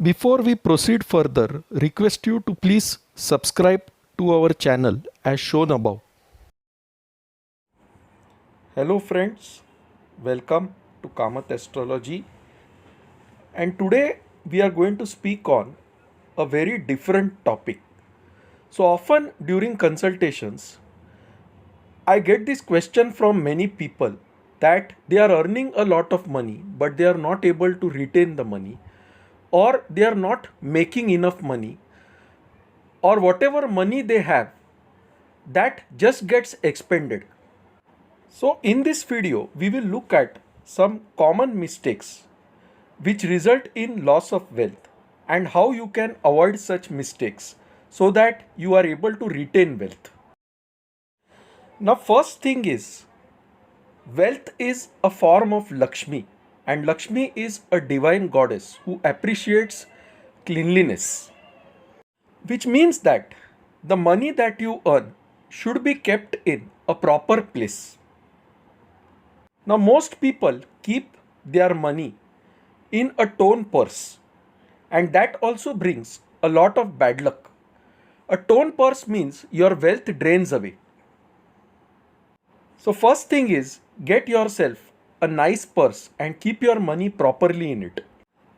Before we proceed further, request you to please subscribe to our channel as shown above. Hello friends, welcome to Kamath Astrology, and today we are going to speak on a very different topic. So often during consultations, I get this question from many people that they are earning a lot of money but they are not able to retain the money, or they are not making enough money, or whatever money they have, that just gets expended. So in this video we will look at some common mistakes which result in loss of wealth and how you can avoid such mistakes so that you are able to retain wealth. Now first thing is, wealth is a form of Lakshmi, and Lakshmi is a divine goddess who appreciates cleanliness, which means that the money that you earn should be kept in a proper place. Now, most people keep their money in a torn purse, and that also brings a lot of bad luck. A torn purse means your wealth drains away. So, first thing is, get yourself a nice purse and keep your money properly in it.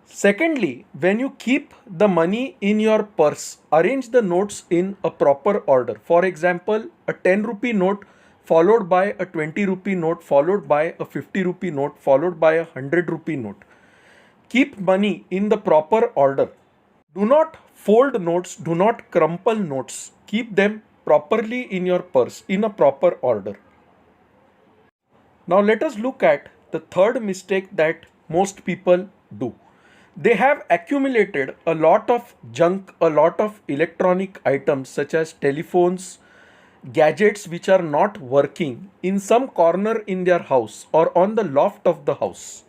Secondly, when you keep the money in your purse, arrange the notes in a proper order. For example, a 10 rupee note followed by a 20 rupee note, followed by a 50 rupee note, followed by a 100 rupee note. Keep money in the proper order. Do not fold notes, do not crumple notes. Keep them properly in your purse in a proper order. Now let us look at the third mistake that most people do. They have accumulated a lot of junk, a lot of electronic items such as telephones, gadgets which are not working in some corner in their house or on the loft of the house.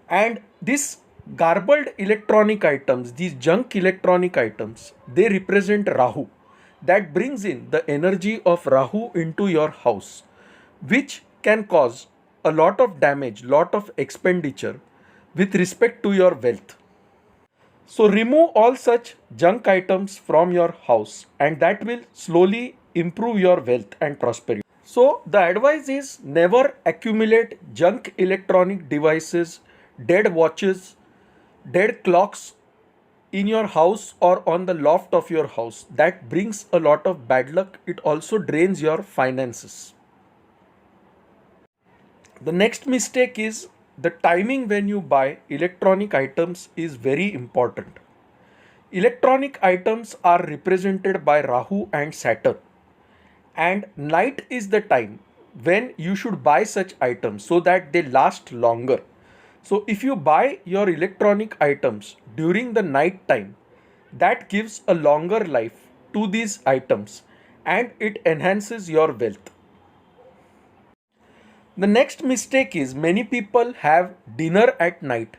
And these garbled electronic items, these junk electronic items, they represent Rahu. That brings in the energy of Rahu into your house, which can cause a lot of damage, lot of expenditure with respect to your wealth. So remove all such junk items from your house, and that will slowly improve your wealth and prosperity. So the advice is, never accumulate junk electronic devices, dead watches, dead clocks in your house or on the loft of your house. That brings a lot of bad luck. It also drains your finances. The next mistake is, the timing when you buy electronic items is very important. Electronic items are represented by Rahu and Saturn, and night is the time when you should buy such items so that they last longer. So if you buy your electronic items during the night time, that gives a longer life to these items and it enhances your wealth. The next mistake is, many people have dinner at night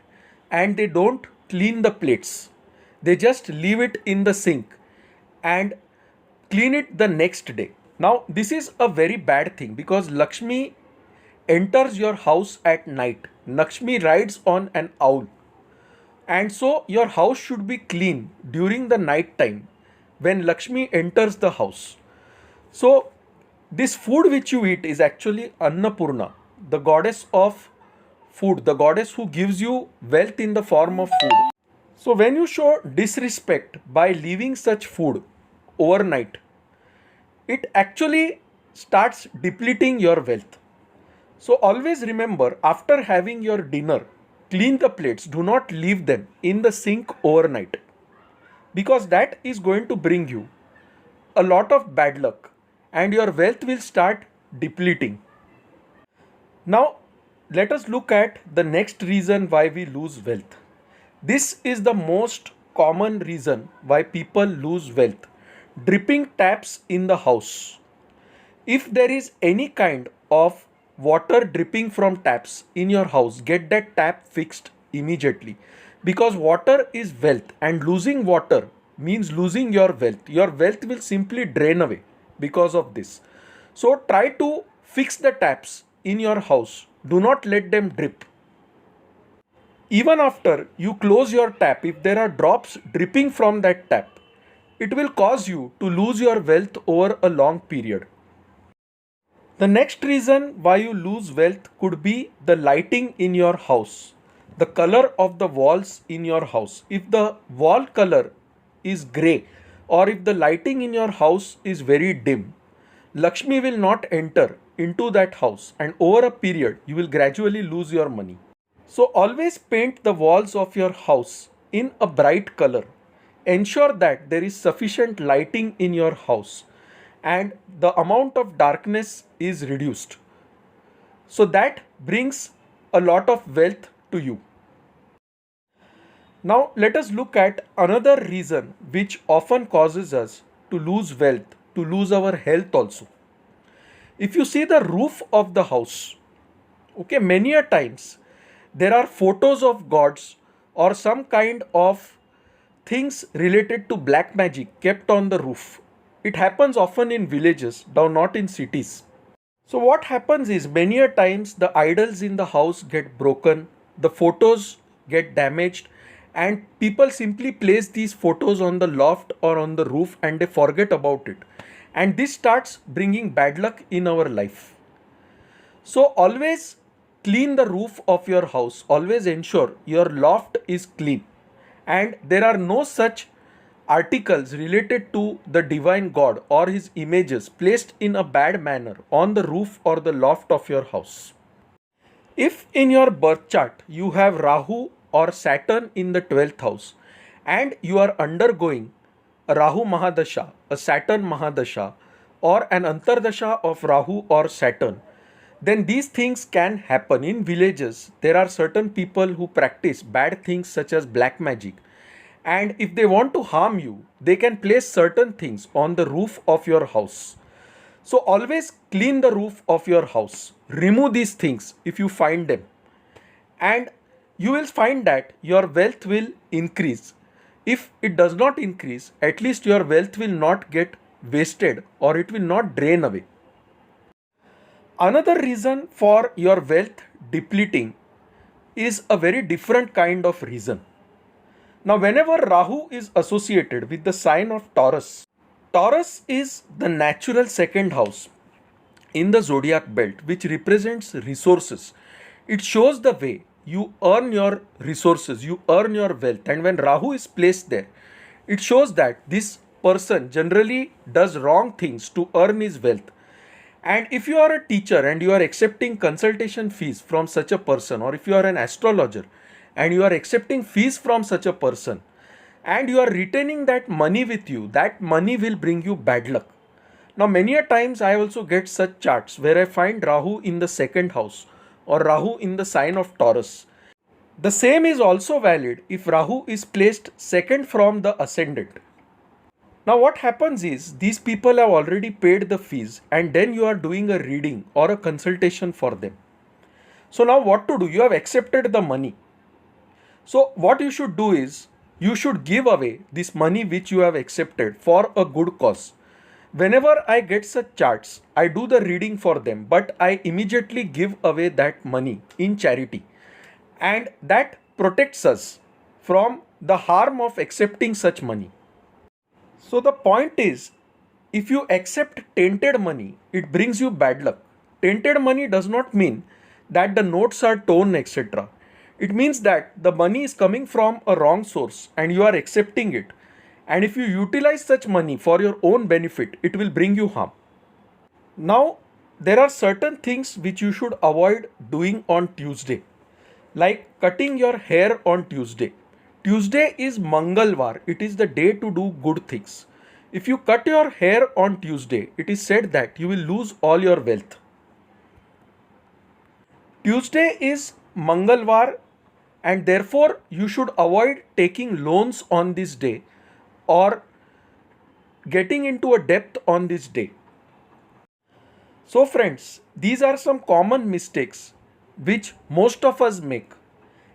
and they don't clean the plates. They just leave it in the sink and clean it the next day. Now, this is a very bad thing because Lakshmi enters your house at night. Lakshmi rides on an owl. And so your house should be clean during the night time when Lakshmi enters the house. So this food which you eat is actually Annapurna, the goddess of food, the goddess who gives you wealth in the form of food. So when you show disrespect by leaving such food overnight, it actually starts depleting your wealth. So always remember, after having your dinner, clean the plates. Do not leave them in the sink overnight, because that is going to bring you a lot of bad luck and your wealth will start depleting. Now, let us look at the next reason why we lose wealth. This is the most common reason why people lose wealth: dripping taps in the house. If there is any kind of water dripping from taps in your house, get that tap fixed immediately, because water is wealth and losing water means losing your wealth. Your wealth will simply drain away because of this. So try to fix the taps in your house. Do not let them drip. Even after you close your tap, if there are drops dripping from that tap, it will cause you to lose your wealth over a long period. The next reason why you lose wealth could be the lighting in your house, the color of the walls in your house. If the wall color is grey, or if the lighting in your house is very dim, Lakshmi will not enter into that house, and over a period you will gradually lose your money. So always paint the walls of your house in a bright color. Ensure that there is sufficient lighting in your house and the amount of darkness is reduced. So that brings a lot of wealth to you. Now let us look at another reason which often causes us to lose wealth, to lose our health also. If you see the roof of the house, okay, many a times there are photos of gods or some kind of things related to black magic kept on the roof. It happens often in villages, though not in cities. So what happens is many a times the idols in the house get broken, the photos get damaged, and people simply place these photos on the loft or on the roof and they forget about it. And this starts bringing bad luck in our life. So always clean the roof of your house. Always ensure your loft is clean and there are no such articles related to the divine god or his images placed in a bad manner on the roof or the loft of your house. If in your birth chart you have Rahu or Saturn in the 12th house and you are undergoing a Rahu Mahadasha, a Saturn Mahadasha, or an Antardasha of Rahu or Saturn, then these things can happen. In villages, there are certain people who practice bad things such as black magic. And if they want to harm you, they can place certain things on the roof of your house. So always clean the roof of your house. Remove these things if you find them. And you will find that your wealth will increase. If it does not increase, at least your wealth will not get wasted or it will not drain away. Another reason for your wealth depleting is a very different kind of reason. Now, whenever Rahu is associated with the sign of Taurus, Taurus is the natural second house in the zodiac belt, which represents resources. It shows the way you earn your resources, you earn your wealth. And when Rahu is placed there, it shows that this person generally does wrong things to earn his wealth. And if you are a teacher and you are accepting consultation fees from such a person, or if you are an astrologer and you are accepting fees from such a person and you are retaining that money with you, that money will bring you bad luck. Now, many a times I also get such charts where I find Rahu in the second house or Rahu in the sign of Taurus. The same is also valid if Rahu is placed second from the ascendant. Now what happens is these people have already paid the fees and then you are doing a reading or a consultation for them. So now what to do? You have accepted the money. So what you should do is you should give away this money which you have accepted for a good cause. Whenever I get such charts, I do the reading for them, but I immediately give away that money in charity. And that protects us from the harm of accepting such money. So the point is, if you accept tainted money, it brings you bad luck. Tainted money does not mean that the notes are torn, etc. It means that the money is coming from a wrong source and you are accepting it. And if you utilize such money for your own benefit, it will bring you harm. Now, there are certain things which you should avoid doing on Tuesday, like cutting your hair on Tuesday. Tuesday is Mangalvar. It is the day to do good things. If you cut your hair on Tuesday, it is said that you will lose all your wealth. Tuesday is Mangalvar and therefore you should avoid taking loans on this day or getting into a debt on this day. So friends, these are some common mistakes which most of us make.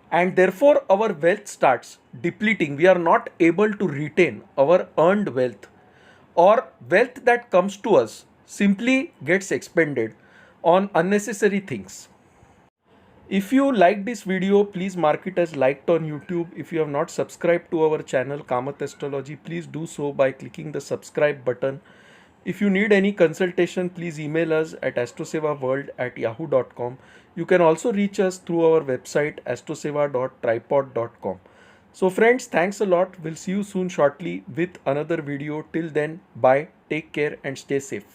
And therefore our wealth starts depleting. We are not able to retain our earned wealth, or wealth that comes to us simply gets expended on unnecessary things. If you like this video, please mark it as liked on YouTube. If you have not subscribed to our channel Kamath Astrology, please do so by clicking the subscribe button. If you need any consultation, please email us at astrosevaworld@yahoo.com. You can also reach us through our website astroseva.tripod.com. So friends, thanks a lot. We'll see you soon shortly with another video. Till then, bye, take care and stay safe.